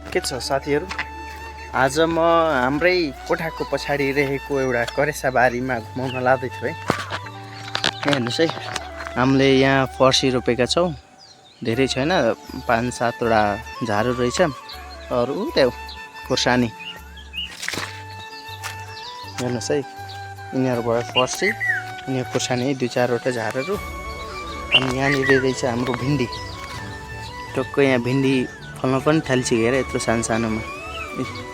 के छ साथीहरू, आज म हाम्रै कोठाको पछाडि रहेको एउटा करेसा बारीमा घुमाउन लाँदैछु है। हेर्नुहोस् है, हामीले यहाँ फर्सी रोपेका छौँ। धेरै छैन, 5-7 वटा झारहरू रहेछ। अरू त्यो खोर्सानी हेर्नुहोस् है, यिनीहरू भयो फर्सी, यिनीहरू खोर्सानी 2-4 वटा झारहरू। अनि यहाँनिर रहेछ हाम्रो भिन्डी। टक्क यहाँ भिन्डी फल्न पनि थालिसक्यो हेर, यत्रो सानो सानोमा।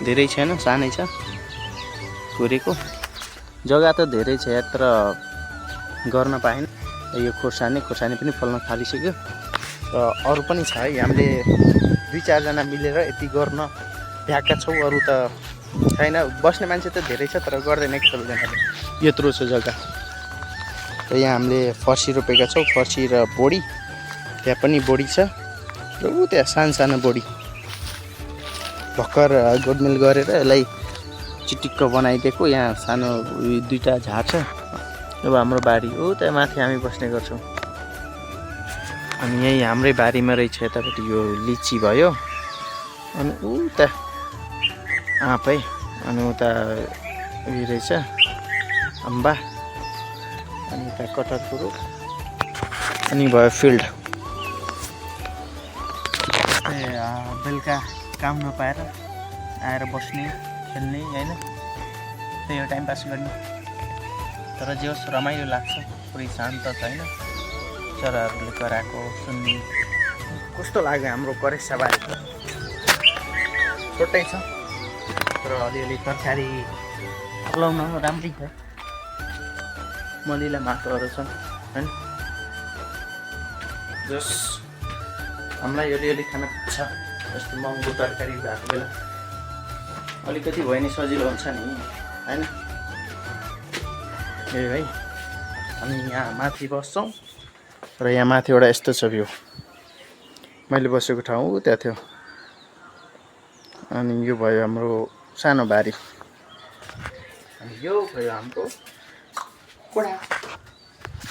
धेरै छैन, सानै छ कोरेको। जग्गा त धेरै छ तर गर्न पाएन। यो खोर्सानी पनि फल्न थालिसक्यो र अरू पनि छ है। हामीले 2-4 जना मिलेर यति गर्न भ्याएका छौँ। अरू त छैन, बस्ने मान्छे त धेरै छ तर गर्दैन कि सबैजनाले। यत्रो छ जग्गा। र यहाँ हामीले फर्सी रोपेका छौँ, फर्सी र बोडी। त्यहाँ पनि बोडी छ र त्यहाँ सानो बोडी। भर्खर गोडमेल गरेर यसलाई चिटिक्क बनाइदिएको। यहाँ सानो 2टा झार छ। अब हाम्रो बारी त्यहाँ माथि हामी बस्ने गर्छौँ। अनि यही हाम्रै बारीमा रहेछ यतापट्टि यो लिची भयो। अनि उता आँप है। अनि उता उयो रहेछ अम्बा। अनि उता कटहरको रुख। अनि भयो फिल्ड। बेलुका काम नपाएर आएर बस्ने, खेल्ने होइन, त्यही हो टाइम पास गर्ने। तर जे होस् रमाइलो लाग्छ, पुरै शान्त छ होइन। चराहरूले कराएको सुन्ने कस्तो लाग्यो। हाम्रो करेसा बारी छोटै छ तर अलिअलि तरकारी फलाउन राम्रै छ। मलिला माटोहरू छन् होइन। जस हामीलाई अलिअलि खाना पुग्छ। जस्तो महँगो तरकारी भएको बेला अलिकति भयो नि सजिलो हुन्छ नि होइन। ए भाइ, हामी यहाँ माथि बस्छौँ र यहाँ माथि एउटा यस्तो छ भ्यू। मैले बसेको ठाउँ त्यहाँ थियो। अनि यो भयो हाम्रो सानो बारी। अनि यो भयो हाम्रो कोठा।